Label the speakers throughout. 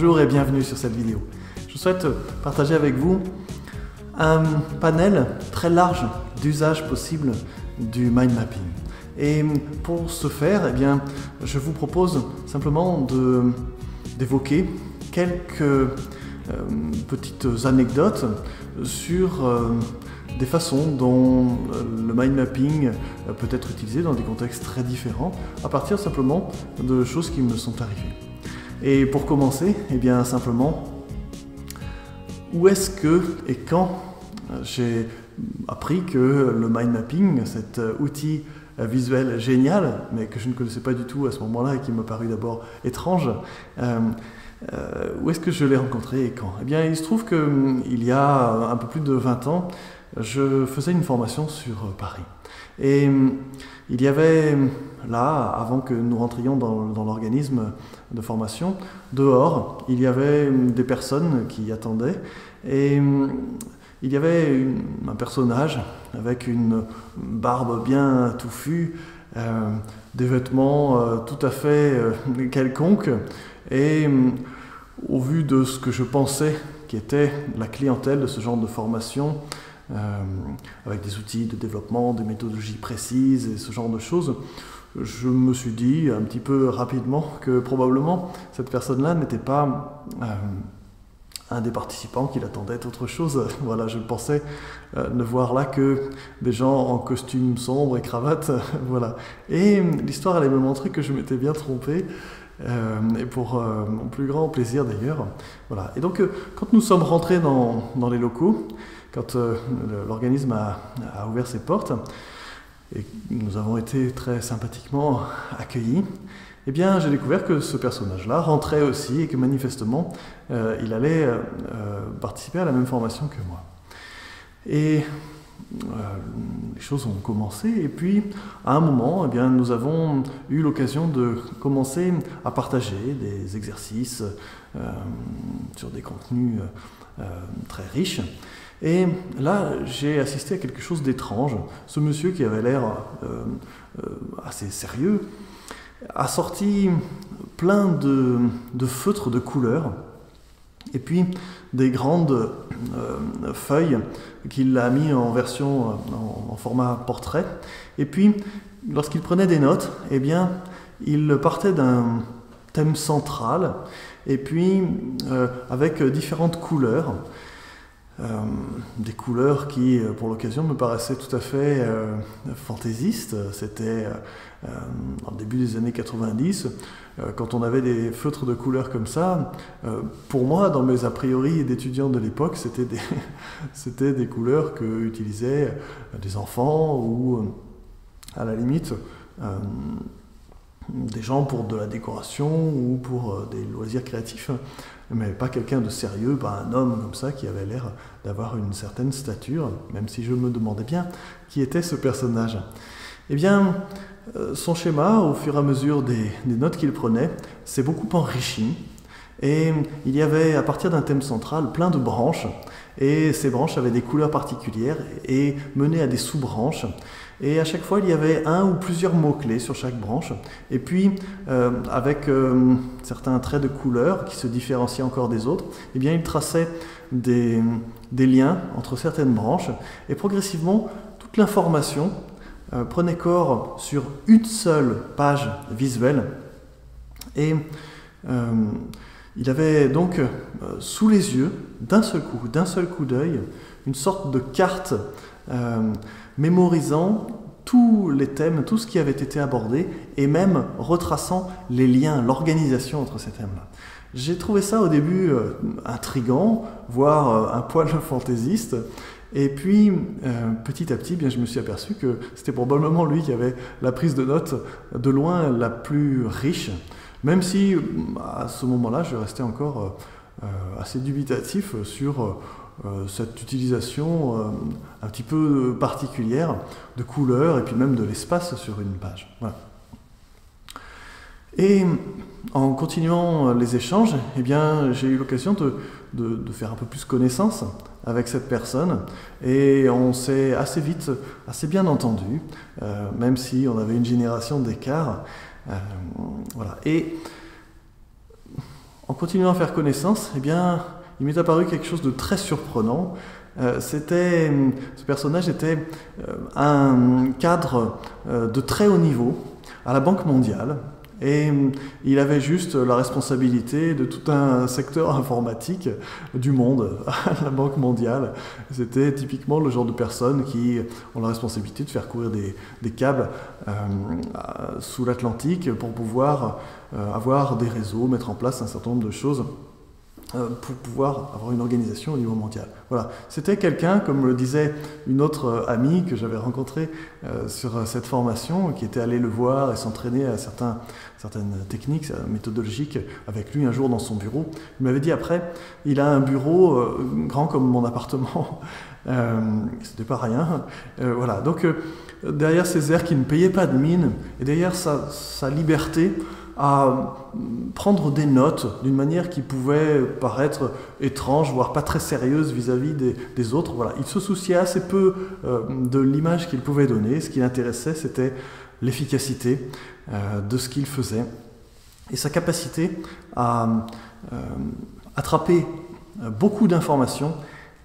Speaker 1: Bonjour et bienvenue sur cette vidéo. Je souhaite partager avec vous un panel très large d'usages possibles du mind mapping. Et pour ce faire, je vous propose simplement d'évoquer quelques petites anecdotes sur des façons dont le mind mapping peut être utilisé dans des contextes très différents, à partir simplement de choses qui me sont arrivées. Et pour commencer, simplement, où est-ce que et quand j'ai appris que le mind mapping, cet outil visuel génial, mais que je ne connaissais pas du tout à ce moment-là et qui m'a paru d'abord étrange, où est-ce que je l'ai rencontré et quand? Il se trouve qu'il y a un peu plus de 20 ans, je faisais une formation sur Paris. Et il y avait là, avant que nous rentrions dans l'organisme de formation, dehors, il y avait des personnes qui attendaient et il y avait un personnage avec une barbe bien touffue, des vêtements tout à fait quelconques et au vu de ce que je pensais qui était la clientèle de ce genre de formation, avec des outils de développement, des méthodologies précises et ce genre de choses, je me suis dit un petit peu rapidement que probablement cette personne-là n'était pas un des participants qui l'attendait autre chose. Voilà, je pensais ne voir là que des gens en costume sombre et cravate. Voilà. Et l'histoire allait me montrer que je m'étais bien trompé. Et pour mon plus grand plaisir d'ailleurs. Voilà. Et donc, quand nous sommes rentrés dans les locaux, quand l'organisme a ouvert ses portes, et nous avons été très sympathiquement accueillis, j'ai découvert que ce personnage-là rentrait aussi et que manifestement, il allait participer à la même formation que moi. Et les choses ont commencé et puis à un moment nous avons eu l'occasion de commencer à partager des exercices sur des contenus très riches et là j'ai assisté à quelque chose d'étrange. Ce monsieur qui avait l'air assez sérieux a sorti plein de feutres de couleurs et puis des grandes feuilles qu'il a mis en version, en format portrait. Et puis, lorsqu'il prenait des notes, il partait d'un thème central, et puis avec différentes couleurs. Des couleurs qui, pour l'occasion, me paraissaient tout à fait fantaisistes. C'était au début des années 90, quand on avait des feutres de couleurs comme ça, pour moi, dans mes a priori d'étudiants de l'époque, c'était des couleurs que utilisaient des enfants ou, à la limite, des gens pour de la décoration ou pour des loisirs créatifs, mais pas quelqu'un de sérieux, pas un homme comme ça qui avait l'air d'avoir une certaine stature, même si je me demandais bien qui était ce personnage. Son schéma, au fur et à mesure des notes qu'il prenait, s'est beaucoup enrichi, et il y avait, à partir d'un thème central, plein de branches, et ces branches avaient des couleurs particulières et menaient à des sous-branches. Et à chaque fois, il y avait un ou plusieurs mots-clés sur chaque branche. Et puis, avec certains traits de couleur qui se différenciaient encore des autres, il traçait des liens entre certaines branches. Et progressivement, toute l'information prenait corps sur une seule page visuelle. Et il avait donc sous les yeux, d'un seul coup d'œil, une sorte de carte mémorisant tous les thèmes, tout ce qui avait été abordé, et même retraçant les liens, l'organisation entre ces thèmes-là. J'ai trouvé ça au début intriguant, voire un poil fantaisiste, et puis petit à petit, je me suis aperçu que c'était probablement lui qui avait la prise de notes de loin la plus riche, même si à ce moment-là, je restais encore assez dubitatif sur cette utilisation un petit peu particulière de couleurs et puis même de l'espace sur une page. Voilà. Et en continuant les échanges, j'ai eu l'occasion de faire un peu plus connaissance avec cette personne et on s'est assez vite, assez bien entendu, même si on avait une génération d'écart. Voilà. Et en continuant à faire connaissance, eh bien, il m'est apparu quelque chose de très surprenant. Ce personnage était un cadre de très haut niveau à la Banque mondiale. Et il avait juste la responsabilité de tout un secteur informatique du monde à la Banque mondiale. C'était typiquement le genre de personnes qui ont la responsabilité de faire courir des câbles sous l'Atlantique pour pouvoir avoir des réseaux, mettre en place un certain nombre de choses pour pouvoir avoir une organisation au niveau mondial. Voilà. C'était quelqu'un, comme le disait une autre amie que j'avais rencontrée sur cette formation, qui était allée le voir et s'entraîner à certaines techniques méthodologiques avec lui un jour dans son bureau. Il m'avait dit après, il a un bureau grand comme mon appartement. C'était pas rien. Voilà. Donc derrière ces airs qui ne payaient pas de mine, et derrière sa liberté à prendre des notes d'une manière qui pouvait paraître étrange, voire pas très sérieuse vis-à-vis des autres. Voilà. Il se souciait assez peu de l'image qu'il pouvait donner. Ce qui l'intéressait, c'était l'efficacité de ce qu'il faisait et sa capacité à attraper beaucoup d'informations,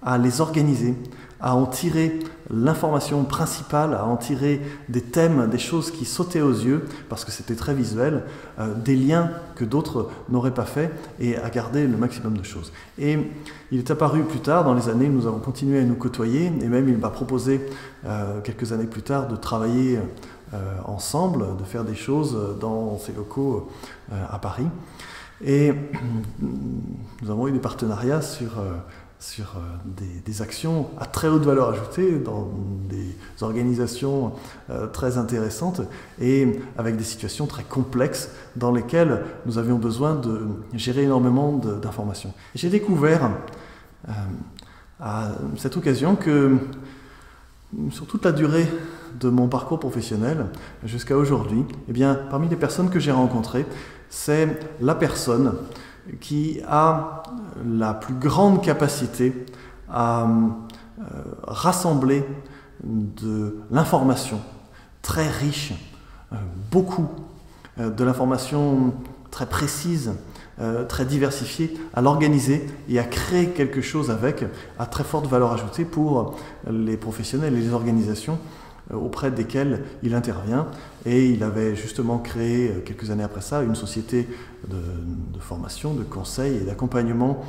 Speaker 1: à les organiser, à en tirer l'information principale, à en tirer des thèmes, des choses qui sautaient aux yeux, parce que c'était très visuel, des liens que d'autres n'auraient pas fait, et à garder le maximum de choses. Et il est apparu plus tard, dans les années, nous avons continué à nous côtoyer, et même il m'a proposé, quelques années plus tard, de travailler ensemble, de faire des choses dans ses locaux à Paris. Et nous avons eu des partenariats sur des actions à très haute valeur ajoutée dans des organisations très intéressantes et avec des situations très complexes dans lesquelles nous avions besoin de gérer énormément d'informations. J'ai découvert à cette occasion que sur toute la durée de mon parcours professionnel jusqu'à aujourd'hui, eh bien, parmi les personnes que j'ai rencontrées, c'est la personne qui a la plus grande capacité à rassembler de l'information très riche, beaucoup de l'information très précise, très diversifiée, à l'organiser et à créer quelque chose avec, à très forte valeur ajoutée pour les professionnels et les organisations auprès desquels il intervient. Et il avait justement créé, quelques années après ça, une société de formation, de conseil et d'accompagnement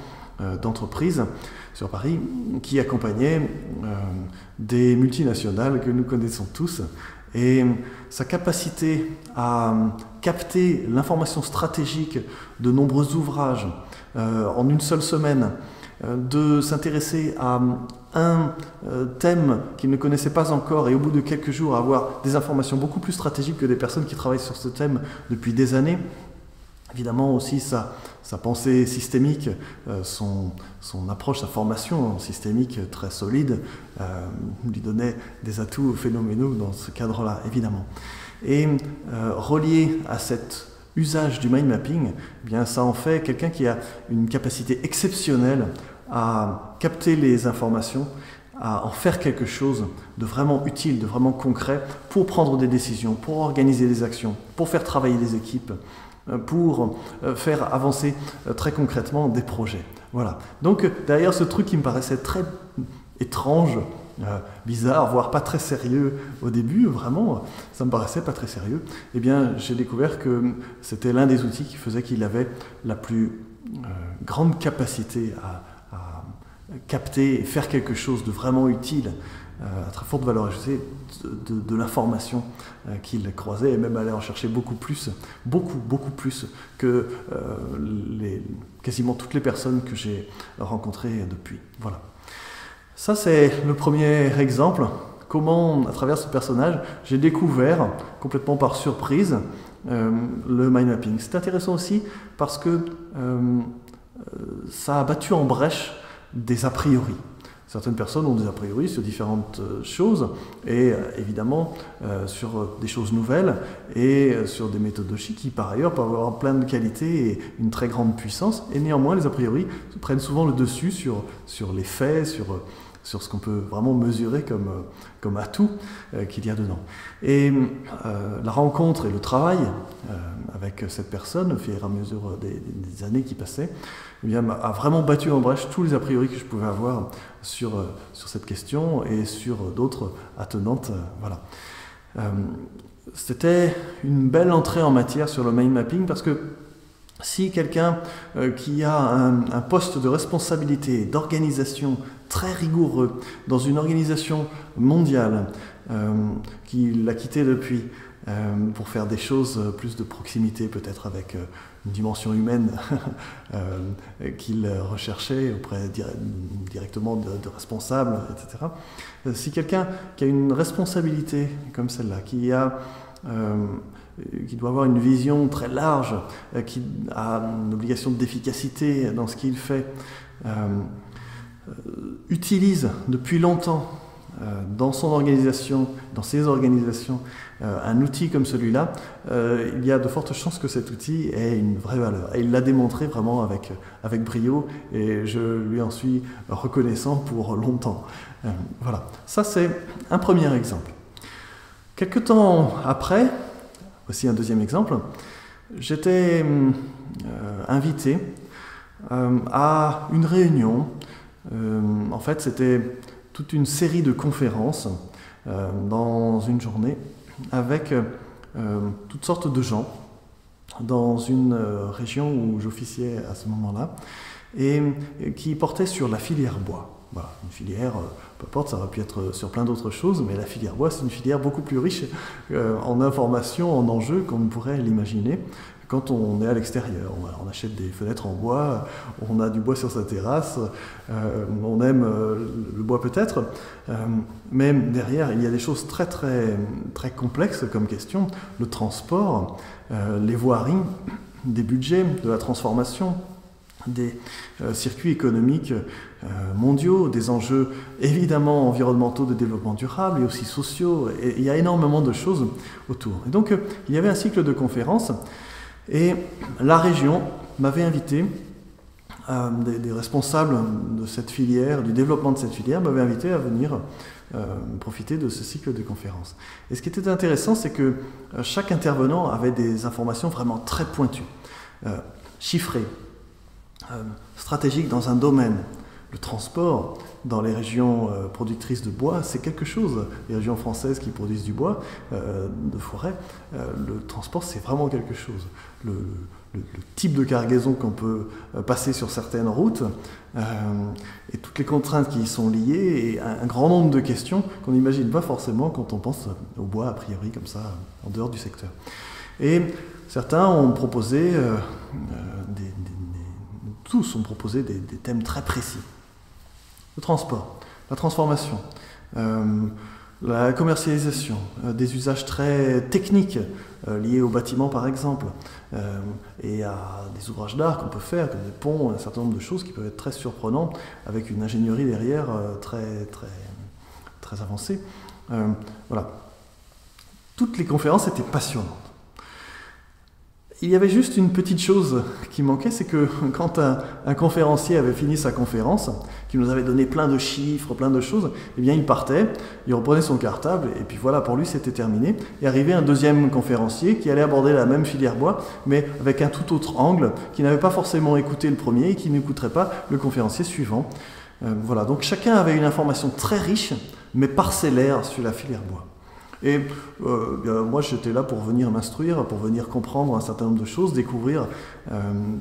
Speaker 1: d'entreprises sur Paris qui accompagnait des multinationales que nous connaissons tous. Et sa capacité à capter l'information stratégique de nombreux ouvrages en une seule semaine, de s'intéresser à un thème qu'il ne connaissait pas encore et au bout de quelques jours avoir des informations beaucoup plus stratégiques que des personnes qui travaillent sur ce thème depuis des années. Évidemment aussi sa pensée systémique, son approche, sa formation systémique très solide lui donnait des atouts phénoménaux dans ce cadre-là, évidemment. Et relié à cet usage du mind mapping, eh bien, ça en fait quelqu'un qui a une capacité exceptionnelle à capter les informations, à en faire quelque chose de vraiment utile, de vraiment concret pour prendre des décisions, pour organiser des actions, pour faire travailler des équipes, pour faire avancer très concrètement des projets. Voilà. Donc derrière ce truc qui me paraissait très étrange, bizarre, voire pas très sérieux au début, vraiment, ça me paraissait pas très sérieux, eh bien j'ai découvert que c'était l'un des outils qui faisait qu'il avait la plus grande capacité à capter et faire quelque chose de vraiment utile, à très forte valeur ajoutée, de l'information qu'il croisait et même aller en chercher beaucoup plus que quasiment toutes les personnes que j'ai rencontrées depuis. Voilà. Ça, c'est le premier exemple, comment, à travers ce personnage, j'ai découvert, complètement par surprise, le mind mapping. C'est intéressant aussi parce que ça a battu en brèche des a priori. Certaines personnes ont des a priori sur différentes choses et évidemment sur des choses nouvelles et sur des méthodologies qui par ailleurs peuvent avoir plein de qualités et une très grande puissance, et néanmoins les a priori prennent souvent le dessus sur les faits, sur ce qu'on peut vraiment mesurer comme atout qu'il y a dedans. Et la rencontre et le travail avec cette personne, au fur et à mesure des années qui passaient, eh bien, a vraiment battu en brèche tous les a priori que je pouvais avoir sur cette question et sur d'autres attenantes. Voilà. C'était une belle entrée en matière sur le mind mapping parce que si quelqu'un qui a un poste de responsabilité, d'organisation très rigoureux dans une organisation mondiale, qui l'a quitté depuis pour faire des choses plus de proximité, peut-être avec une dimension humaine qu'il recherchait auprès directement de responsables, etc. Si quelqu'un qui a une responsabilité comme celle-là, qui doit avoir une vision très large, qui a une obligation d'efficacité dans ce qu'il fait, utilise depuis longtemps dans son organisation, dans ses organisations, un outil comme celui-là, il y a de fortes chances que cet outil ait une vraie valeur. Et il l'a démontré vraiment avec brio, et je lui en suis reconnaissant pour longtemps. Voilà, ça c'est un premier exemple. Quelque temps après, voici un deuxième exemple, j'étais invité à une réunion. En fait, c'était toute une série de conférences dans une journée avec toutes sortes de gens dans une région où j'officiais à ce moment-là et qui portait sur la filière bois. Voilà, une filière, peu importe, ça aurait pu être sur plein d'autres choses, mais la filière bois, c'est une filière beaucoup plus riche en informations, en enjeux qu'on ne pourrait l'imaginer quand on est à l'extérieur. On achète des fenêtres en bois, on a du bois sur sa terrasse, on aime le bois peut-être, mais derrière, il y a des choses très, très, très complexes comme question, le transport, les voiries, des budgets, de la transformation, des circuits économiques mondiaux, des enjeux évidemment environnementaux de développement durable et aussi sociaux, et il y a énormément de choses autour. Et donc il y avait un cycle de conférences et la région m'avait invité, des responsables de cette filière, du développement de cette filière, m'avaient invité à venir profiter de ce cycle de conférences. Et ce qui était intéressant, c'est que chaque intervenant avait des informations vraiment très pointues, chiffrées, stratégique dans un domaine. Le transport dans les régions productrices de bois, c'est quelque chose. Les régions françaises qui produisent du bois, de forêt, le transport, c'est vraiment quelque chose. Le type de cargaison qu'on peut passer sur certaines routes, et toutes les contraintes qui y sont liées, et un grand nombre de questions qu'on n'imagine pas forcément quand on pense au bois, a priori, comme ça, en dehors du secteur. Et certains ont proposé tous ont proposé des thèmes très précis. Le transport, la transformation, la commercialisation, des usages très techniques liés au bâtiment par exemple, et à des ouvrages d'art qu'on peut faire, comme des ponts, un certain nombre de choses qui peuvent être très surprenantes, avec une ingénierie derrière très, très, très avancée. Voilà. Toutes les conférences étaient passionnantes. Il y avait juste une petite chose qui manquait, c'est que quand un conférencier avait fini sa conférence, qui nous avait donné plein de chiffres, plein de choses, eh bien il partait, il reprenait son cartable, et puis voilà, pour lui c'était terminé. Et arrivait un deuxième conférencier qui allait aborder la même filière bois, mais avec un tout autre angle, qui n'avait pas forcément écouté le premier et qui n'écouterait pas le conférencier suivant. Voilà, donc chacun avait une information très riche, mais parcellaire sur la filière bois. Et moi j'étais là pour venir m'instruire, pour venir comprendre un certain nombre de choses, découvrir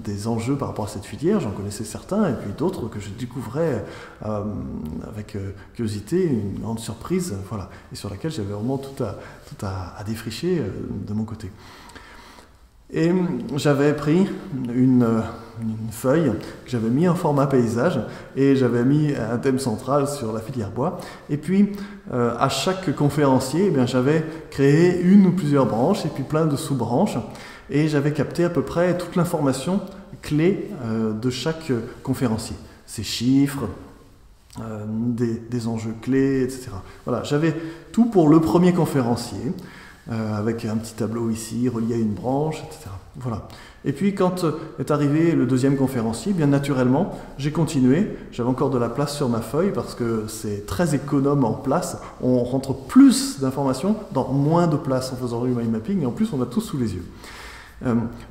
Speaker 1: des enjeux par rapport à cette filière. J'en connaissais certains et puis d'autres que je découvrais avec curiosité, une grande surprise, voilà, et sur laquelle j'avais vraiment tout à défricher de mon côté. Et j'avais pris une feuille que j'avais mis en format paysage et j'avais mis un thème central sur la filière bois. Et puis, à chaque conférencier, eh bien, j'avais créé une ou plusieurs branches et puis plein de sous-branches. Et j'avais capté à peu près toute l'information clé de chaque conférencier. Ses chiffres, des enjeux clés, etc. Voilà, j'avais tout pour le premier conférencier. avec un petit tableau ici, relié à une branche, etc. Voilà. Et puis quand est arrivé le deuxième conférencier, bien naturellement, j'ai continué. J'avais encore de la place sur ma feuille parce que c'est très économe en place. On rentre plus d'informations dans moins de place en faisant du mind mapping et en plus on a tout sous les yeux.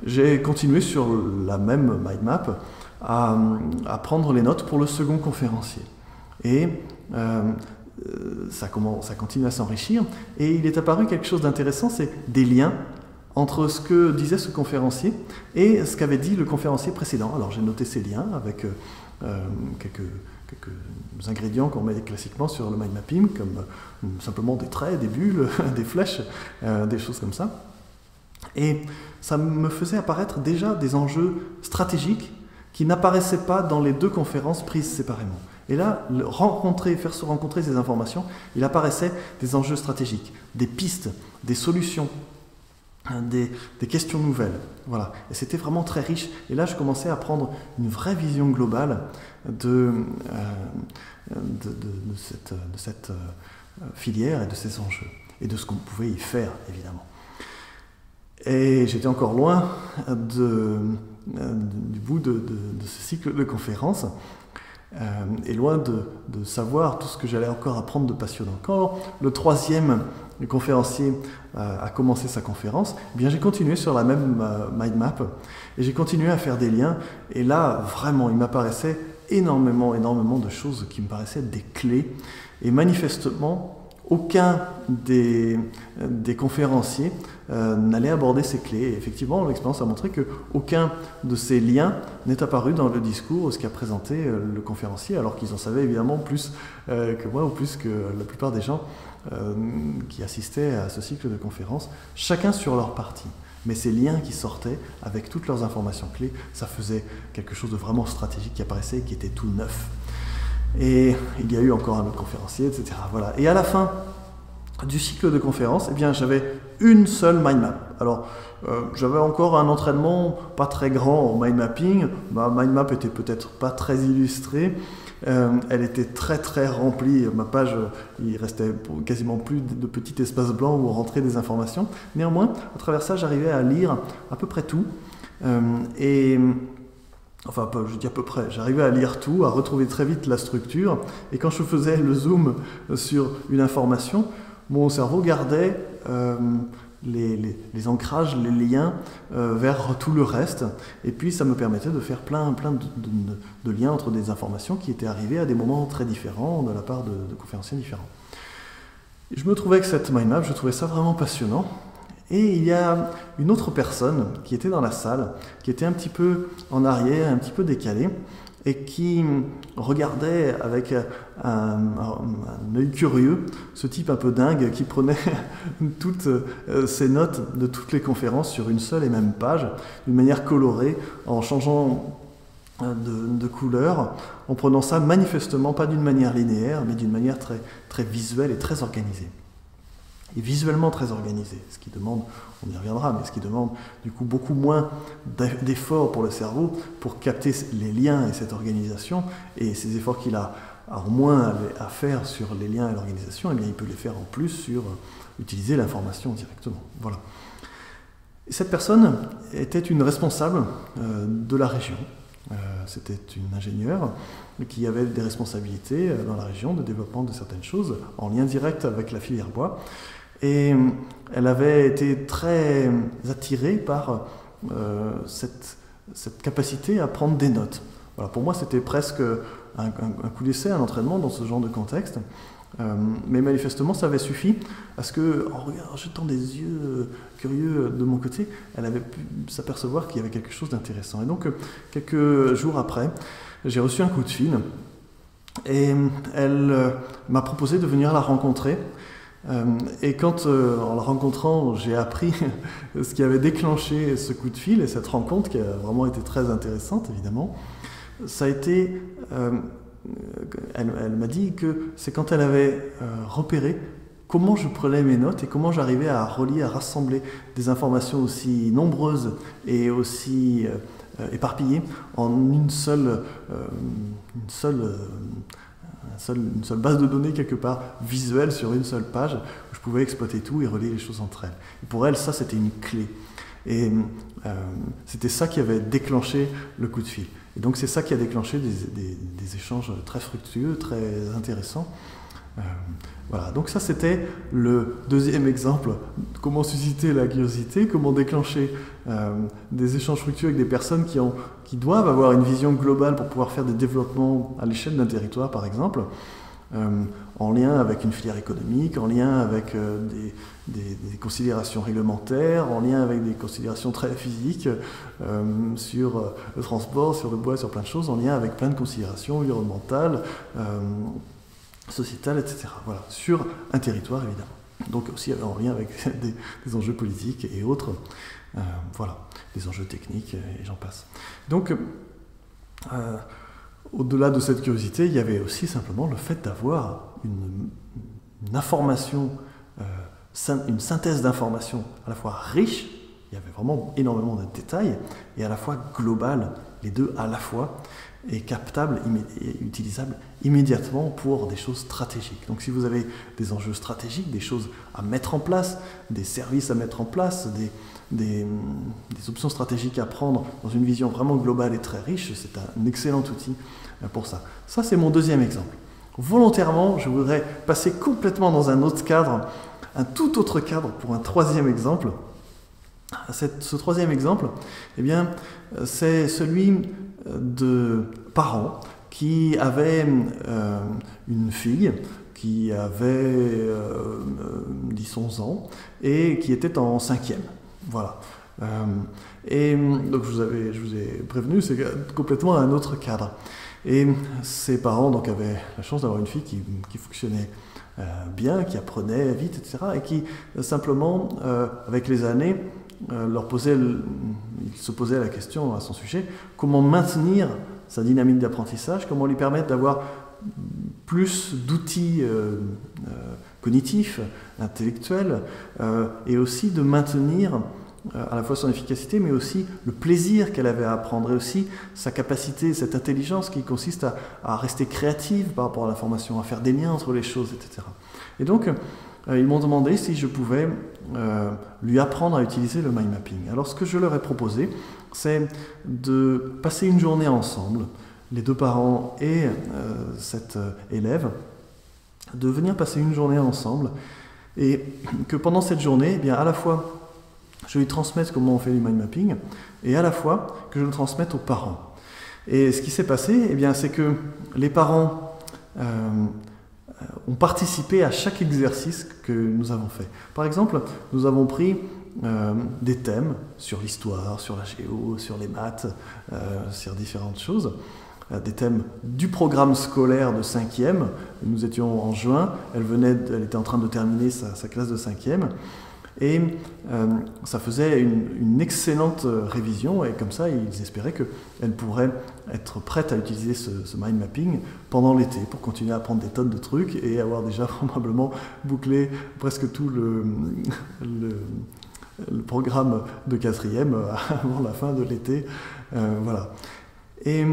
Speaker 1: J'ai continué sur la même mind map à prendre les notes pour le second conférencier. Et ça continue à s'enrichir. Et il est apparu quelque chose d'intéressant, c'est des liens entre ce que disait ce conférencier et ce qu'avait dit le conférencier précédent. Alors j'ai noté ces liens avec quelques ingrédients qu'on met classiquement sur le mind mapping, comme simplement des traits, des bulles, des flèches, des choses comme ça. Et ça me faisait apparaître déjà des enjeux stratégiques qui n'apparaissaient pas dans les deux conférences prises séparément. Et là, faire se rencontrer ces informations, il apparaissait des enjeux stratégiques, des pistes, des solutions, des questions nouvelles. Voilà. Et c'était vraiment très riche. Et là, je commençais à prendre une vraie vision globale de cette filière et de ces enjeux, et de ce qu'on pouvait y faire, évidemment. Et j'étais encore loin du bout de ce cycle de conférences, et loin de savoir tout ce que j'allais encore apprendre de passionnant. Quand le troisième conférencier a commencé sa conférence, eh bien j'ai continué sur la même mind map, et j'ai continué à faire des liens, et là, vraiment, il m'apparaissait énormément de choses qui me paraissaient être des clés, et manifestement, aucun des conférenciers n'allait aborder ces clés. Et effectivement, l'expérience a montré qu'aucun de ces liens n'est apparu dans le discours, ce qu'a présenté le conférencier, alors qu'ils en savaient évidemment plus que moi, ou plus que la plupart des gens qui assistaient à ce cycle de conférences, chacun sur leur partie. Mais ces liens qui sortaient avec toutes leurs informations clés, ça faisait quelque chose de vraiment stratégique qui apparaissait et qui était tout neuf. Et il y a eu encore un autre conférencier, etc. Voilà. Et à la fin du cycle de conférences, eh bien, j'avais une seule mind map. Alors, j'avais encore un entraînement pas très grand en mind mapping. Ma mind map était peut-être pas très illustrée. Elle était très remplie. Ma page, il restait quasiment plus de petits espaces blancs où rentrer des informations. Néanmoins, à travers ça, j'arrivais à lire à peu près tout. Enfin, je dis à peu près, j'arrivais à lire tout, à retrouver très vite la structure, et quand je faisais le zoom sur une information, mon cerveau gardait les ancrages, les liens vers tout le reste, et puis ça me permettait de faire plein de liens entre des informations qui étaient arrivées à des moments très différents de la part de conférenciers différents. Et je me trouvais que cette mind map, je trouvais ça vraiment passionnant. Et il y a une autre personne qui était dans la salle, qui était un petit peu en arrière, un petit peu décalée, et qui regardait avec un œil curieux ce type un peu dingue qui prenait toutes ses notes de toutes les conférences sur une seule et même page, d'une manière colorée, en changeant de couleur, en prenant ça manifestement pas d'une manière linéaire, mais d'une manière très visuelle et très organisée. Et visuellement très organisé, ce qui demande, on y reviendra, mais ce qui demande du coup beaucoup moins d'efforts pour le cerveau pour capter les liens et cette organisation, et ces efforts qu'il a en moins à faire sur les liens et l'organisation, eh bien il peut les faire en plus sur utiliser l'information directement. Voilà. Et cette personne était une responsable de la région. C'était une ingénieure qui avait des responsabilités dans la région de développement de certaines choses en lien direct avec la filière bois. Et elle avait été très attirée par cette capacité à prendre des notes. Voilà, pour moi, c'était presque un coup d'essai, un entraînement dans ce genre de contexte. Mais manifestement, ça avait suffi à ce que, en jetant des yeux curieux de mon côté, elle avait pu s'apercevoir qu'il y avait quelque chose d'intéressant. Et donc, quelques jours après, j'ai reçu un coup de fil et elle m'a proposé de venir la rencontrer. Et quand, en la rencontrant, j'ai appris ce qui avait déclenché ce coup de fil et cette rencontre qui a vraiment été très intéressante, évidemment, ça a été... Elle m'a dit que c'est quand elle avait repéré comment je prenais mes notes et comment j'arrivais à relier, à rassembler des informations aussi nombreuses et aussi éparpillées en une seule une seule base de données quelque part visuelle sur une seule page où je pouvais exploiter tout et relier les choses entre elles. Et pour elle, ça c'était une clé. Et c'était ça qui avait déclenché le coup de fil. Et donc c'est ça qui a déclenché des échanges très fructueux, très intéressants. Voilà, donc ça c'était le deuxième exemple, comment susciter la curiosité, comment déclencher des échanges fructueux avec des personnes qui doivent avoir une vision globale pour pouvoir faire des développements à l'échelle d'un territoire par exemple, en lien avec une filière économique, en lien avec des considérations réglementaires, en lien avec des considérations très physiques sur le transport, sur le bois, sur plein de choses, en lien avec plein de considérations environnementales, sociétales, etc. Voilà, sur un territoire évidemment. Donc aussi en lien avec des enjeux politiques et autres, voilà, des enjeux techniques et j'en passe. Donc, au-delà de cette curiosité, il y avait aussi simplement le fait d'avoir une information, une synthèse d'informations à la fois riche, il y avait vraiment énormément de détails, et à la fois globale, les deux à la fois, et captable et utilisable immédiatement pour des choses stratégiques. Donc si vous avez des enjeux stratégiques, des choses à mettre en place, des services à mettre en place, des options stratégiques à prendre dans une vision vraiment globale et très riche, c'est un excellent outil pour ça. Ça, c'est mon deuxième exemple. Volontairement, je voudrais passer complètement dans un autre cadre, un tout autre cadre pour un troisième exemple. Ce troisième exemple, eh bien, c'est celui de parents qui avaient une fille qui avait 10-11 ans et qui était en 5e. Voilà. Et donc je vous ai prévenu, c'est complètement un autre cadre. Et ses parents donc, avaient la chance d'avoir une fille qui fonctionnait bien, qui apprenait vite, etc. Et qui simplement, avec les années, il se posait la question à son sujet, comment maintenir sa dynamique d'apprentissage, comment lui permettre d'avoir plus d'outils cognitifs, intellectuels, et aussi de maintenir à la fois son efficacité, mais aussi le plaisir qu'elle avait à apprendre, et aussi sa capacité, cette intelligence qui consiste à rester créative par rapport à l'information, à faire des liens entre les choses, etc. Et donc, ils m'ont demandé si je pouvais lui apprendre à utiliser le mind mapping. Alors ce que je leur ai proposé, c'est de passer une journée ensemble, les deux parents et cette élève, de venir passer une journée ensemble, et que pendant cette journée, eh bien, à la fois, je lui transmette comment on fait du mind mapping, et à la fois que je le transmette aux parents. Et ce qui s'est passé, eh bien, c'est que les parents ont participé à chaque exercice que nous avons fait. Par exemple, nous avons pris des thèmes sur l'histoire, sur la géo, sur les maths, sur différentes choses, des thèmes du programme scolaire de 5e. Nous étions en juin, elle était en train de terminer sa classe de 5e, et ça faisait une excellente révision, et comme ça, ils espéraient qu'elle pourrait être prête à utiliser ce mind mapping pendant l'été, pour continuer à apprendre des tonnes de trucs, et avoir déjà probablement bouclé presque tout le programme de 4e avant la fin de l'été. Voilà. Et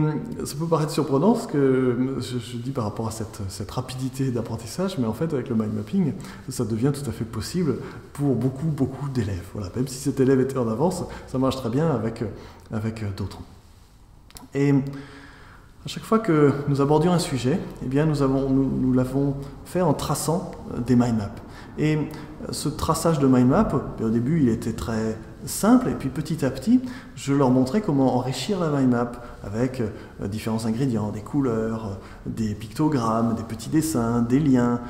Speaker 1: ça peut paraître surprenant ce que je dis par rapport à cette rapidité d'apprentissage, mais en fait avec le mind mapping, ça devient tout à fait possible pour beaucoup d'élèves. Voilà. Même si cet élève était en avance, ça marche très bien avec d'autres. Et à chaque fois que nous abordions un sujet, eh bien nous l'avons fait en traçant des mind maps. Et ce traçage de mind map, au début il était très simple, et puis petit à petit, je leur montrais comment enrichir la mind map avec différents ingrédients, des couleurs, des pictogrammes, des petits dessins, des liens,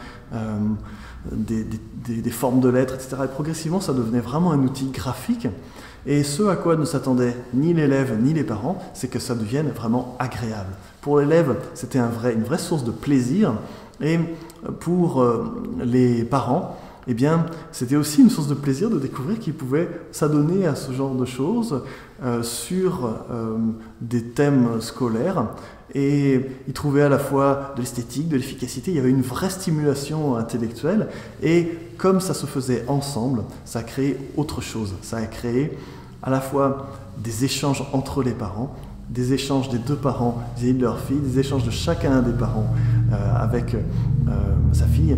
Speaker 1: des formes de lettres, etc. Et progressivement, ça devenait vraiment un outil graphique. Et ce à quoi ne s'attendaient ni l'élève ni les parents, c'est que ça devienne vraiment agréable. Pour l'élève, c'était une vraie source de plaisir, et pour les parents, eh bien, c'était aussi une source de plaisir de découvrir qu'ils pouvaient s'adonner à ce genre de choses sur des thèmes scolaires, et ils trouvaient à la fois de l'esthétique, de l'efficacité, il y avait une vraie stimulation intellectuelle, et comme ça se faisait ensemble, ça a créé autre chose, ça a créé à la fois des échanges entre les parents, des échanges des deux parents vis-à-vis de leur fille, des échanges de chacun des parents avec sa fille.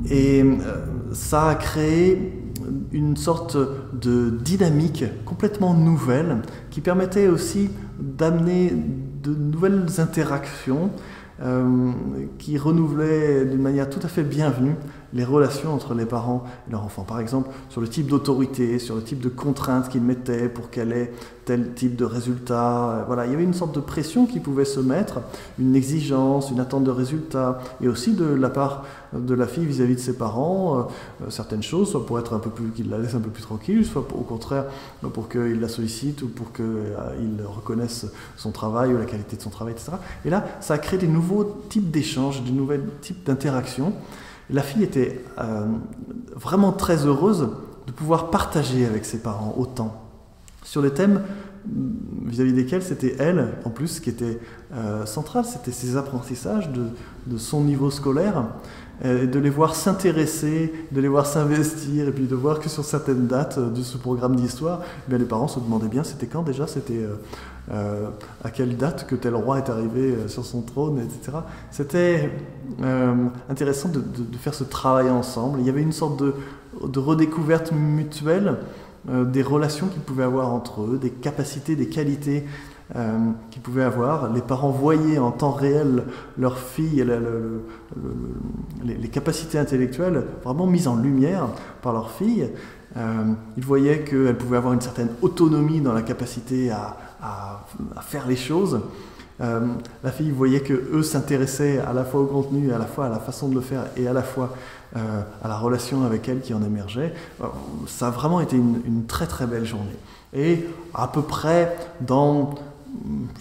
Speaker 1: Et ça a créé une sorte de dynamique complètement nouvelle qui permettait aussi d'amener de nouvelles interactions qui renouvelaient d'une manière tout à fait bienvenue les relations entre les parents et leurs enfants. Par exemple, sur le type d'autorité, sur le type de contraintes qu'ils mettaient pour qu'elle ait tel type de résultat. Voilà, il y avait une sorte de pression qui pouvait se mettre, une exigence, une attente de résultat, et aussi de la part de la fille vis-à-vis de ses parents, certaines choses, soit pour être un peu plus, qu'il la laisse un peu plus tranquille, soit au contraire pour qu'il la sollicite ou pour qu'il reconnaisse son travail ou la qualité de son travail, etc. Et là, ça a créé des nouveaux types d'échanges, des nouveaux types d'interactions. La fille était vraiment très heureuse de pouvoir partager avec ses parents autant sur des thèmes vis-à-vis desquels c'était elle, en plus, qui était centrale, c'était ses apprentissages de son niveau scolaire, de les voir s'intéresser, de les voir s'investir, et puis de voir que sur certaines dates de ce programme d'histoire, eh bien, les parents se demandaient bien c'était quand déjà, c'était à quelle date que tel roi est arrivé sur son trône, etc. C'était intéressant de faire ce travail ensemble. Il y avait une sorte de redécouverte mutuelle des relations qu'ils pouvaient avoir entre eux, des capacités, des qualités qu'ils pouvaient avoir. Les parents voyaient en temps réel leur fille, les capacités intellectuelles vraiment mises en lumière par leur fille. Ils voyaient qu'elle pouvait avoir une certaine autonomie dans la capacité à faire les choses. La fille voyait qu'eux s'intéressaient à la fois au contenu, à la fois à la façon de le faire et à la fois à la relation avec elle qui en émergeait. Ça a vraiment été une très très belle journée. Et à peu près dans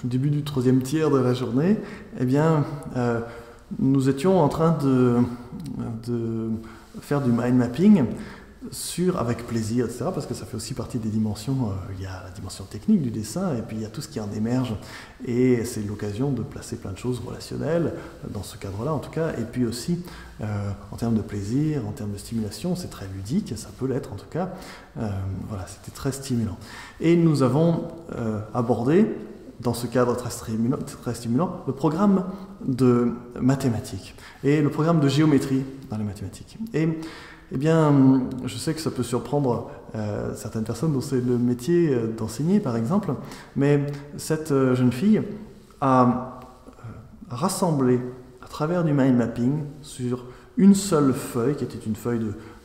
Speaker 1: le début du troisième tiers de la journée, eh bien, nous étions en train de faire du mind mapping avec plaisir, etc., parce que ça fait aussi partie des dimensions, il y a la dimension technique du dessin, et puis il y a tout ce qui en émerge, et c'est l'occasion de placer plein de choses relationnelles, dans ce cadre-là en tout cas, et puis aussi en termes de plaisir, en termes de stimulation, c'est très ludique, ça peut l'être en tout cas, voilà, c'était très stimulant. Et nous avons abordé, dans ce cadre très stimulant, le programme de mathématiques, et le programme de géométrie dans les mathématiques. Et eh bien, je sais que ça peut surprendre certaines personnes dont c'est le métier d'enseigner, par exemple, mais cette jeune fille a rassemblé à travers du mind mapping sur une seule feuille, qui était une feuille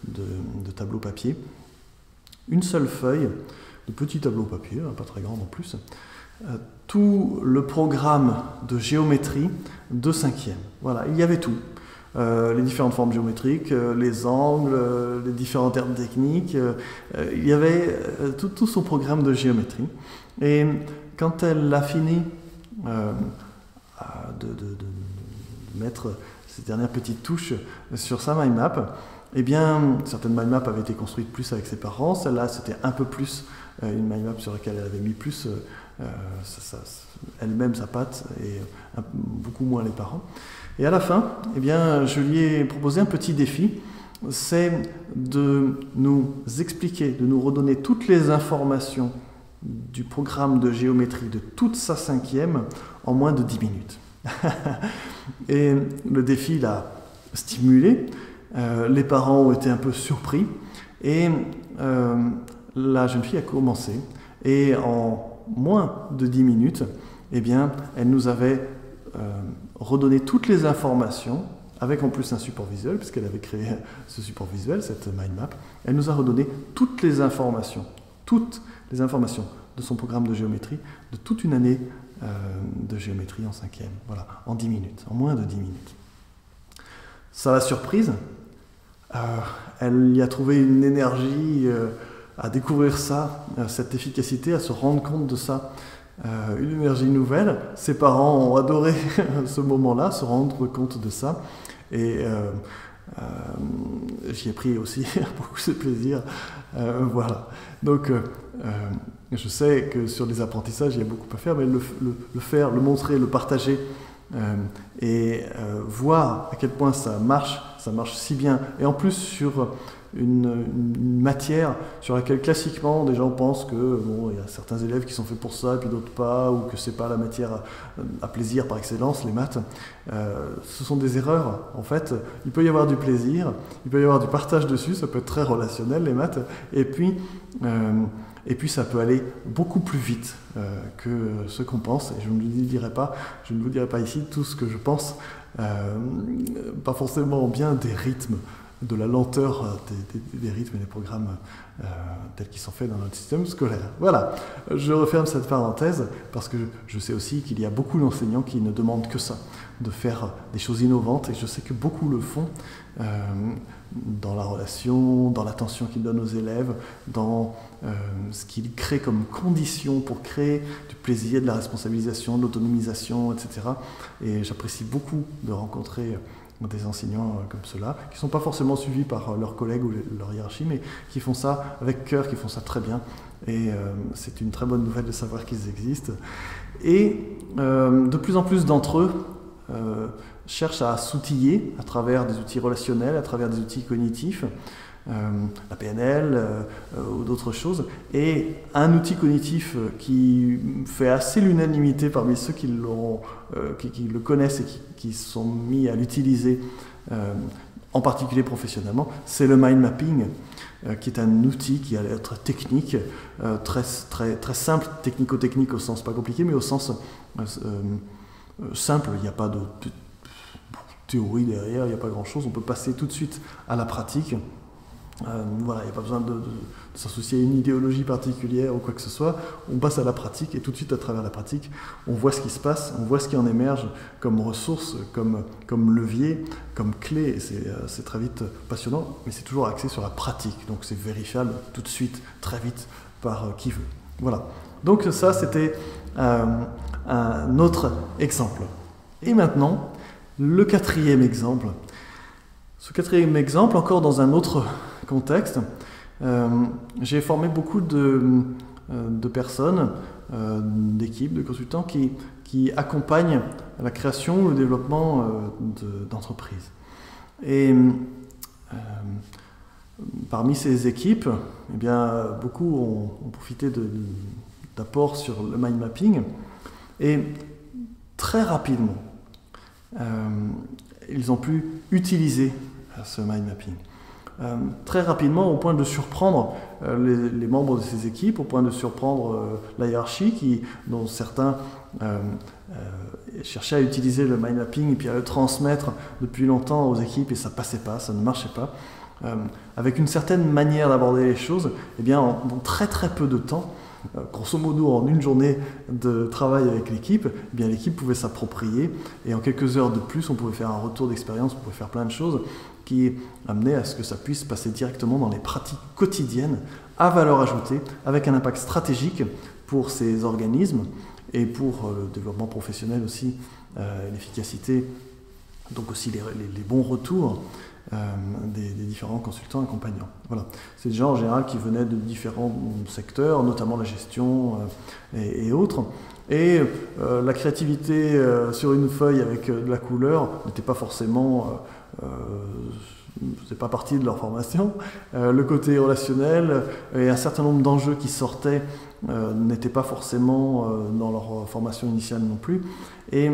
Speaker 1: de tableau papier, une seule feuille de petit tableau papier, pas très grande en plus, tout le programme de géométrie de 5e. Voilà, il y avait tout. Les différentes formes géométriques, les angles, les différents termes techniques. Il y avait tout son programme de géométrie. Et quand elle a fini de mettre ces dernières petites touches sur sa mind map, eh bien, certaines mind maps avaient été construites plus avec ses parents. Celle-là, c'était un peu plus une mind map sur laquelle elle avait mis plus elle-même sa patte et beaucoup moins les parents. Et à la fin, eh bien, je lui ai proposé un petit défi, c'est de nous expliquer, de nous redonner toutes les informations du programme de géométrie de toute sa 5e en moins de 10 minutes. Et le défi l'a stimulé, les parents ont été un peu surpris, et la jeune fille a commencé, et en moins de 10 minutes, eh bien, elle nous avait redonné toutes les informations, avec en plus un support visuel, puisqu'elle avait créé ce support visuel, cette mind map. Elle nous a redonné toutes les informations de son programme de géométrie, de toute une année de géométrie en 5e, voilà, en 10 minutes, en moins de 10 minutes. Ça l'a surprise, elle y a trouvé une énergie à découvrir ça, cette efficacité, à se rendre compte de ça, une énergie nouvelle. Ses parents ont adoré ce moment-là, se rendre compte de ça, et j'y ai pris aussi beaucoup de plaisir. Voilà. Donc, je sais que sur les apprentissages, il y a beaucoup à faire, mais le faire, le montrer, le partager voir à quel point ça marche si bien, et en plus sur une matière sur laquelle classiquement des gens pensent que bon, il y a certains élèves qui sont faits pour ça et puis d'autres pas, ou que c'est pas la matière à plaisir par excellence, les maths. Ce sont des erreurs. En fait, il peut y avoir du plaisir, il peut y avoir du partage dessus, ça peut être très relationnel les maths, et puis ça peut aller beaucoup plus vite que ce qu'on pense. Et je ne vous dirai pas ici tout ce que je pense, pas forcément bien des rythmes, de la lenteur des rythmes et des programmes tels qu'ils sont faits dans notre système scolaire. Voilà, je referme cette parenthèse parce que je sais aussi qu'il y a beaucoup d'enseignants qui ne demandent que ça, de faire des choses innovantes, et je sais que beaucoup le font dans la relation, dans l'attention qu'ils donnent aux élèves, dans ce qu'ils créent comme conditions pour créer du plaisir, de la responsabilisation, de l'autonomisation, etc. Et j'apprécie beaucoup de rencontrer des enseignants comme ceux-là, qui ne sont pas forcément suivis par leurs collègues ou leur hiérarchie, mais qui font ça avec cœur, qui font ça très bien. Et c'est une très bonne nouvelle de savoir qu'ils existent. Et de plus en plus d'entre eux cherchent à s'outiller à travers des outils relationnels, à travers des outils cognitifs, la PNL ou d'autres choses. Et un outil cognitif qui fait assez l'unanimité parmi ceux qui le connaissent et qui sont mis à l'utiliser, en particulier professionnellement, c'est le mind mapping, qui est un outil qui a l'air très technique, très simple, technico-technique au sens pas compliqué, mais au sens simple. Il n'y a pas de théorie derrière, il n'y a pas grand-chose. On peut passer tout de suite à la pratique. Voilà, il n'y a pas besoin de s'associer à une idéologie particulière ou quoi que ce soit. On passe à la pratique, et tout de suite à travers la pratique, on voit ce qui se passe, on voit ce qui en émerge comme ressources, comme levier, comme clé, et c'est très vite passionnant, mais c'est toujours axé sur la pratique, donc c'est vérifiable tout de suite, très vite, par qui veut. Voilà, donc ça c'était un autre exemple. Et maintenant, le quatrième exemple. Ce quatrième exemple, encore dans un autre contexte, j'ai formé beaucoup de personnes, d'équipes, de consultants qui accompagnent la création ou le développement d'entreprises. Et parmi ces équipes, eh bien, beaucoup ont profité d'apports sur le mind mapping, et très rapidement, ils ont pu utiliser ce mind mapping. Très rapidement, au point de surprendre les membres de ces équipes, au point de surprendre la hiérarchie, dont certains cherchaient à utiliser le mind mapping et puis à le transmettre depuis longtemps aux équipes, et ça passait pas, ça ne marchait pas. Avec une certaine manière d'aborder les choses, eh bien, en très très peu de temps, grosso modo en une journée de travail avec l'équipe, eh bien l'équipe pouvait s'approprier, et en quelques heures de plus, on pouvait faire un retour d'expérience, on pouvait faire plein de choses qui amenaient à ce que ça puisse passer directement dans les pratiques quotidiennes à valeur ajoutée, avec un impact stratégique pour ces organismes et pour le développement professionnel aussi, l'efficacité, donc aussi les bons retours des différents consultants accompagnants. Voilà. C'est des gens en général qui venaient de différents secteurs, notamment la gestion et autres. Et la créativité sur une feuille avec de la couleur n'était pas forcément, c'est pas partie de leur formation. Le côté relationnel et un certain nombre d'enjeux qui sortaient n'étaient pas forcément dans leur formation initiale non plus. Et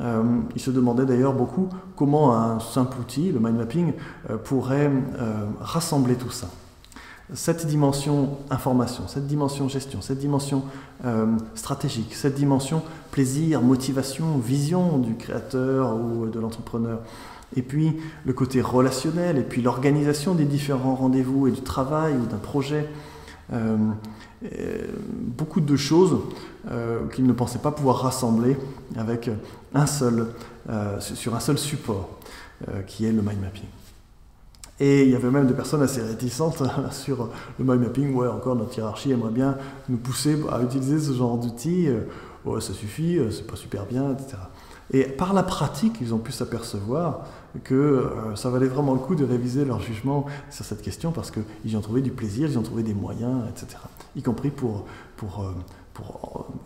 Speaker 1: ils se demandaient d'ailleurs beaucoup comment un simple outil, le mind mapping, pourrait rassembler tout ça. Cette dimension information, cette dimension gestion, cette dimension stratégique, cette dimension plaisir, motivation, vision du créateur ou de l'entrepreneur, et puis le côté relationnel, et puis l'organisation des différents rendez-vous et du travail ou d'un projet, beaucoup de choses qu'ils ne pensaient pas pouvoir rassembler avec sur un seul support, qui est le mind mapping. Et il y avait même des personnes assez réticentes sur le mind mapping. Ouais, encore notre hiérarchie aimerait bien nous pousser à utiliser ce genre d'outils. Ouais, ça suffit, c'est pas super bien, etc. Et par la pratique, ils ont pu s'apercevoir que ça valait vraiment le coup de réviser leur jugement sur cette question, parce qu'ils y ont trouvé du plaisir, ils y ont trouvé des moyens, etc. Y compris pour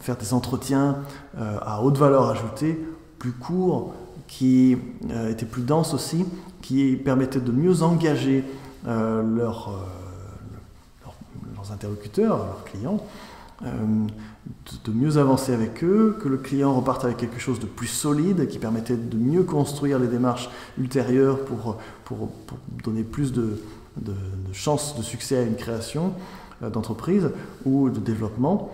Speaker 1: faire des entretiens à haute valeur ajoutée plus court, qui était plus dense aussi, qui permettait de mieux engager leurs interlocuteurs, leurs clients, de mieux avancer avec eux, que le client reparte avec quelque chose de plus solide, qui permettait de mieux construire les démarches ultérieures pour donner plus de chances de succès à une création d'entreprise ou de développement.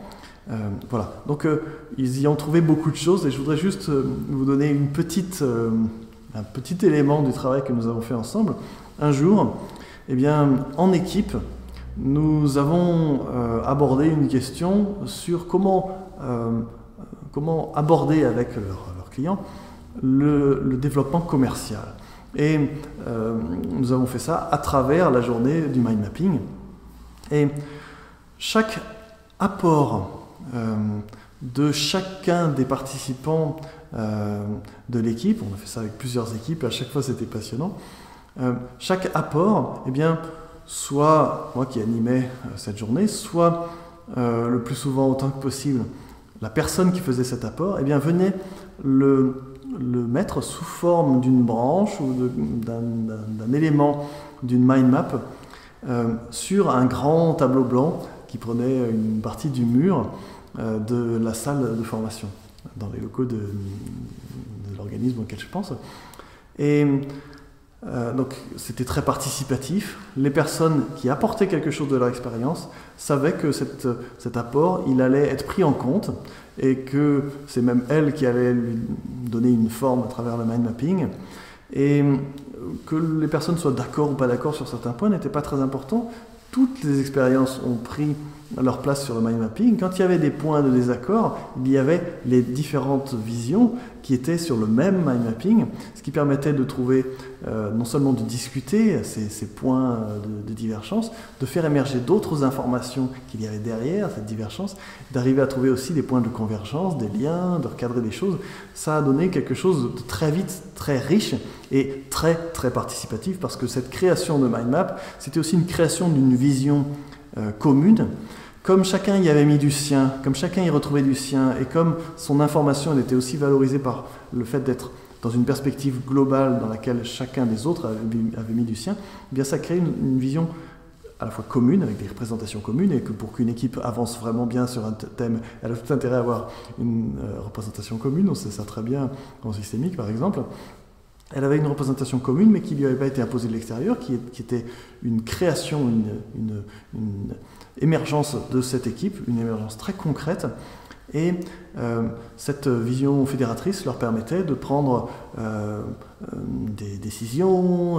Speaker 1: Voilà, donc ils y ont trouvé beaucoup de choses et je voudrais juste vous donner un petit élément du travail que nous avons fait ensemble. Un jour, eh bien, en équipe, nous avons abordé une question sur comment aborder avec leurs clients le développement commercial. Et nous avons fait ça à travers la journée du mind mapping. Et chaque apport de chacun des participants de l'équipe, on a fait ça avec plusieurs équipes et à chaque fois c'était passionnant, chaque apport, eh bien, soit moi qui animais cette journée, soit le plus souvent autant que possible, la personne qui faisait cet apport, eh bien, venait le mettre sous forme d'une branche ou d'un élément d'une mind map sur un grand tableau blanc qui prenait une partie du mur de la salle de formation, dans les locaux de l'organisme auquel je pense. Et donc c'était très participatif. Les personnes qui apportaient quelque chose de leur expérience savaient que cet apport, il allait être pris en compte et que c'est même elles qui allaient lui donner une forme à travers le mind mapping. Et que les personnes soient d'accord ou pas d'accord sur certains points n'était pas très important. Toutes les expériences ont pris leur place sur le mind mapping. Quand il y avait des points de désaccord, il y avait les différentes visions qui étaient sur le même mind mapping, ce qui permettait de trouver, non seulement de discuter ces points de divergence, de faire émerger d'autres informations qu'il y avait derrière cette divergence, d'arriver à trouver aussi des points de convergence, des liens, de recadrer des choses. Ça a donné quelque chose de très vite, très riche et très, très participatif, parce que cette création de mind map, c'était aussi une création d'une vision commune. Comme chacun y avait mis du sien, comme chacun y retrouvait du sien, et comme son information elle était aussi valorisée par le fait d'être dans une perspective globale dans laquelle chacun des autres avait mis du sien, eh bien ça crée une vision à la fois commune, avec des représentations communes, et que pour qu'une équipe avance vraiment bien sur un thème, elle a tout intérêt à avoir une représentation commune. On sait ça très bien en systémique par exemple. Elle avait une représentation commune, mais qui ne lui avait pas été imposée de l'extérieur, qui était une création, une émergence de cette équipe, une émergence très concrète. Et cette vision fédératrice leur permettait de prendre des décisions,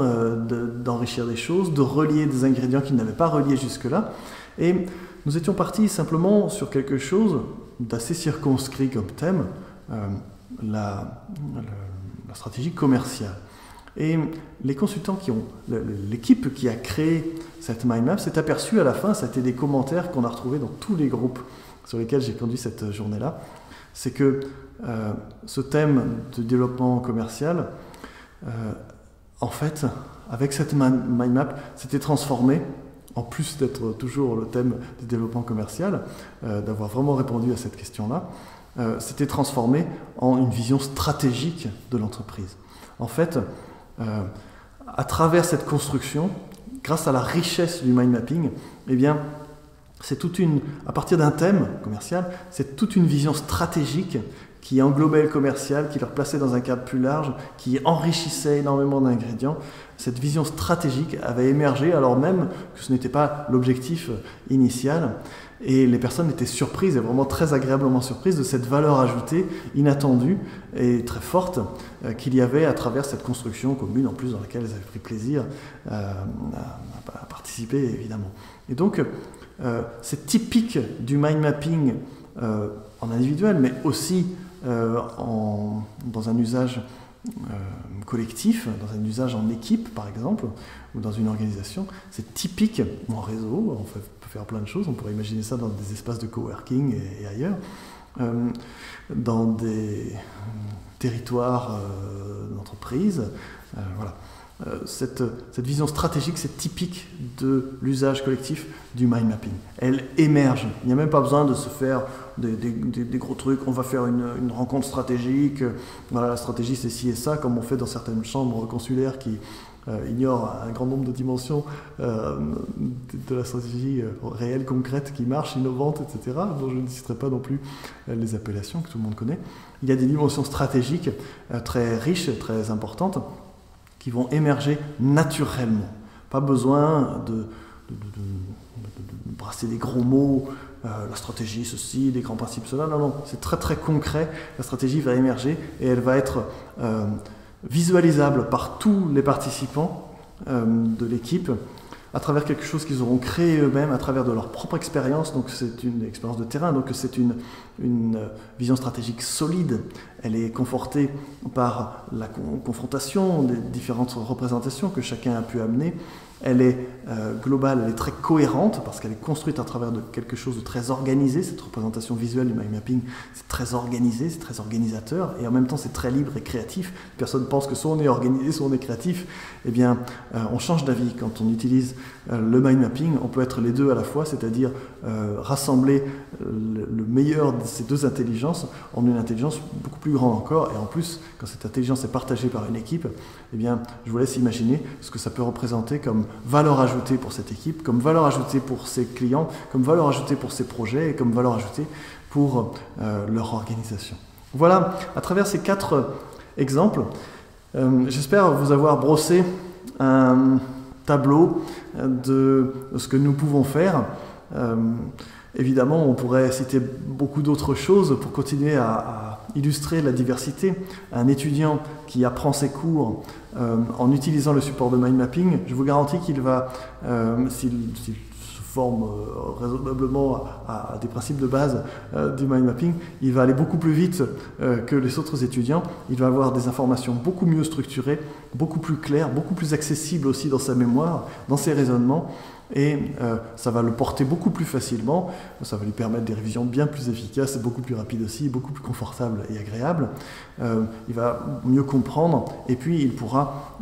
Speaker 1: d'enrichir des choses, de relier des ingrédients qu'ils n'avaient pas reliés jusque-là. Et nous étions partis simplement sur quelque chose d'assez circonscrit comme thème, la stratégie commerciale. Et les consultants l'équipe qui a créé cette mind map s'est aperçue à la fin, ça a été des commentaires qu'on a retrouvés dans tous les groupes sur lesquels j'ai conduit cette journée-là, c'est que ce thème de développement commercial, en fait, avec cette mind map, s'était transformé, en plus d'être toujours le thème du développement commercial, d'avoir vraiment répondu à cette question-là, s'était transformé en une vision stratégique de l'entreprise. En fait, à travers cette construction, grâce à la richesse du mind mapping, eh bien, c'est à partir d'un thème commercial, c'est toute une vision stratégique qui englobait le commercial, qui le replaçait dans un cadre plus large, qui enrichissait énormément d'ingrédients. Cette vision stratégique avait émergé alors même que ce n'était pas l'objectif initial. Et les personnes étaient surprises, et vraiment très agréablement surprises, de cette valeur ajoutée inattendue et très forte qu'il y avait à travers cette construction commune, en plus dans laquelle elles avaient pris plaisir à participer, évidemment. Et donc, c'est typique du mind mapping en individuel, mais aussi dans un usage collectif, dans un usage en équipe, par exemple, ou dans une organisation. C'est typique en réseau, on peut faire plein de choses, on pourrait imaginer ça dans des espaces de coworking et ailleurs, dans des territoires d'entreprise, voilà. cette vision stratégique, c'est typique de l'usage collectif du mind mapping. Elle émerge. Il n'y a même pas besoin de se faire des gros trucs. On va faire une rencontre stratégique. Voilà, la stratégie, c'est ci et ça, comme on fait dans certaines chambres consulaires qui ignorent un grand nombre de dimensions de la stratégie réelle, concrète, qui marche, innovante, etc., dont je ne citerai pas non plus les appellations que tout le monde connaît. Il y a des dimensions stratégiques très riches, très importantes, qui vont émerger naturellement. Pas besoin de brasser des gros mots, la stratégie, ceci, les grands principes, cela. Non, non, c'est très très concret. La stratégie va émerger et elle va être visualisable par tous les participants de l'équipe à travers quelque chose qu'ils auront créé eux-mêmes, à travers de leur propre expérience. Donc c'est une expérience de terrain, donc c'est une vision stratégique solide. Elle est confortée par la confrontation des différentes représentations que chacun a pu amener. Elle est globale, elle est très cohérente parce qu'elle est construite à travers de quelque chose de très organisé. Cette représentation visuelle du mind mapping, c'est très organisé, c'est très organisateur et en même temps c'est très libre et créatif. Personne ne pense que soit on est organisé, soit on est créatif. Eh bien, on change d'avis quand on utilise le mind mapping. On peut être les deux à la fois, c'est-à-dire rassembler le meilleur de ces deux intelligences en une intelligence beaucoup plus grande encore. Et en plus, quand cette intelligence est partagée par une équipe, eh bien, je vous laisse imaginer ce que ça peut représenter comme valeur ajoutée pour cette équipe, comme valeur ajoutée pour ses clients, comme valeur ajoutée pour ses projets et comme valeur ajoutée pour leur organisation. Voilà, à travers ces 4 exemples, j'espère vous avoir brossé un tableau de ce que nous pouvons faire. Évidemment, on pourrait citer beaucoup d'autres choses pour continuer à illustrer la diversité. Un étudiant qui apprend ses cours en utilisant le support de mind mapping, je vous garantis qu'il va, s'il se forme raisonnablement à des principes de base du mind mapping, il va aller beaucoup plus vite que les autres étudiants. Il va avoir des informations beaucoup mieux structurées, beaucoup plus claires, beaucoup plus accessibles aussi dans sa mémoire, dans ses raisonnements. Et ça va le porter beaucoup plus facilement, ça va lui permettre des révisions bien plus efficaces et beaucoup plus rapides aussi, beaucoup plus confortables et agréables. Il va mieux comprendre et puis il pourra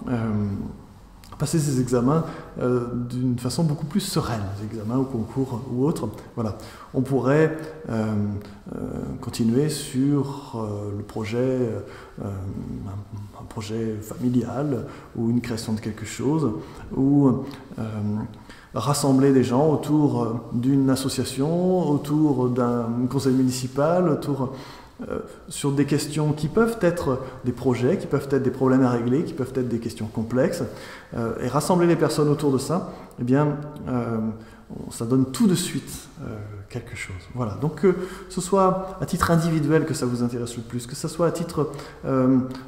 Speaker 1: passer ses examens d'une façon beaucoup plus sereine, des examens au concours ou autres. Voilà. On pourrait continuer sur le projet, un projet familial ou une création de quelque chose, ou rassembler des gens autour d'une association, autour d'un conseil municipal, sur des questions qui peuvent être des projets, qui peuvent être des problèmes à régler, qui peuvent être des questions complexes, et rassembler les personnes autour de ça, eh bien, ça donne tout de suite quelque chose. Voilà. Donc que ce soit à titre individuel que ça vous intéresse le plus, que ce soit à titre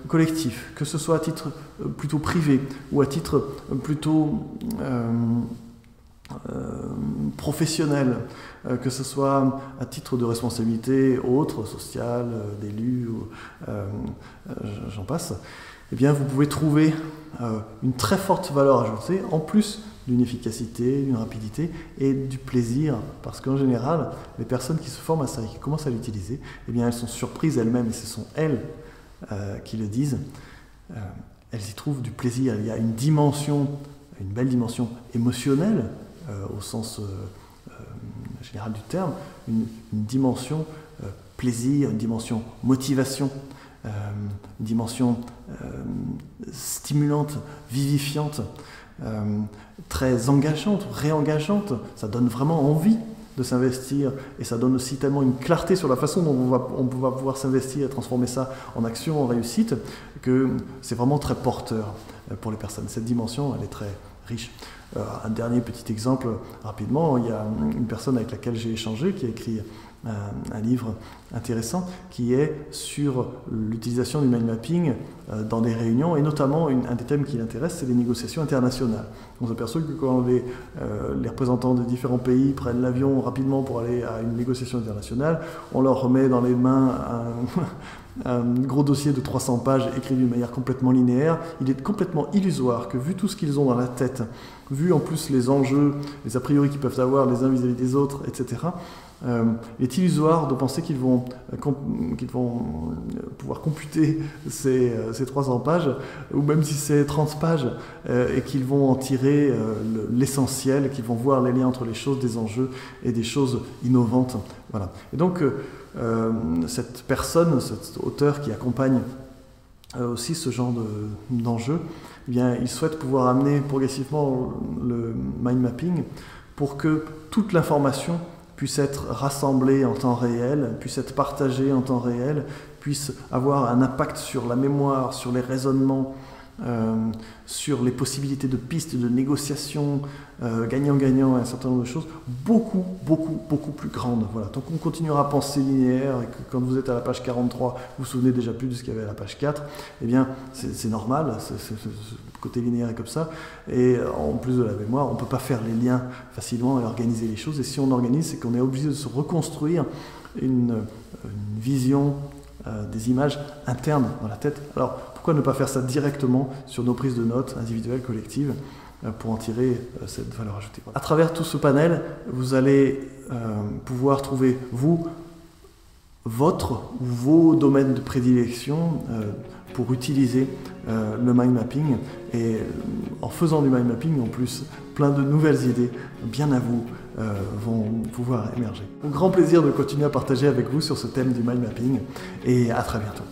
Speaker 1: collectif, que ce soit à titre plutôt privé ou à titre plutôt professionnel, que ce soit à titre de responsabilité autre, sociale, d'élu, j'en passe, eh bien vous pouvez trouver une très forte valeur ajoutée, en plus d'une efficacité, d'une rapidité et du plaisir, parce qu'en général, les personnes qui se forment à ça et qui commencent à l'utiliser, eh bien elles sont surprises elles-mêmes, et ce sont elles qui le disent, elles y trouvent du plaisir. Il y a une dimension, une belle dimension émotionnelle, au sens général du terme, une dimension plaisir, une dimension motivation, une dimension stimulante, vivifiante, très engageante, réengageante. Ça donne vraiment envie de s'investir et ça donne aussi tellement une clarté sur la façon dont on va pouvoir s'investir et transformer ça en action, en réussite, que c'est vraiment très porteur pour les personnes. Cette dimension, elle est très riche. Un dernier petit exemple, rapidement, il y a une personne avec laquelle j'ai échangé qui a écrit un livre intéressant qui est sur l'utilisation du mind mapping dans des réunions, et notamment un des thèmes qui l'intéresse, c'est les négociations internationales. On s'aperçoit que quand les représentants de différents pays prennent l'avion rapidement pour aller à une négociation internationale, on leur remet dans les mains un gros dossier de 300 pages écrit d'une manière complètement linéaire. Il est complètement illusoire que, vu tout ce qu'ils ont dans la tête vu en plus les enjeux, les a priori qu'ils peuvent avoir les uns vis-à-vis des autres, etc., il est illusoire de penser qu'ils vont pouvoir computer ces 300 pages, ou même si c'est 30 pages, et qu'ils vont en tirer l'essentiel, qu'ils vont voir les liens entre les choses, des enjeux et des choses innovantes. Voilà. Et donc, cette personne, cet auteur qui accompagne aussi ce genre d'enjeu, eh bien, il souhaite pouvoir amener progressivement le mind mapping pour que toute l'information puisse être rassemblée en temps réel, puisse être partagée en temps réel, puisse avoir un impact sur la mémoire, sur les raisonnements, sur les possibilités de pistes, de négociations, gagnant-gagnant, un certain nombre de choses, beaucoup plus grandes. Voilà. Tant qu'on continuera à penser linéaire, et que quand vous êtes à la page 43, vous vous souvenez déjà plus de ce qu'il y avait à la page 4, eh bien, c'est normal, ce côté linéaire est comme ça, et en plus de la mémoire, on ne peut pas faire les liens facilement et organiser les choses, et si on organise, c'est qu'on est obligé de se reconstruire une vision, des images internes dans la tête. Alors, pourquoi ne pas faire ça directement sur nos prises de notes individuelles, collectives, pour en tirer cette valeur ajoutée. À travers tout ce panel, vous allez pouvoir trouver, votre ou vos domaines de prédilection pour utiliser le mind mapping. Et en faisant du mind mapping, en plus, plein de nouvelles idées, bien à vous, vont pouvoir émerger. Au grand plaisir de continuer à partager avec vous sur ce thème du mind mapping, et à très bientôt.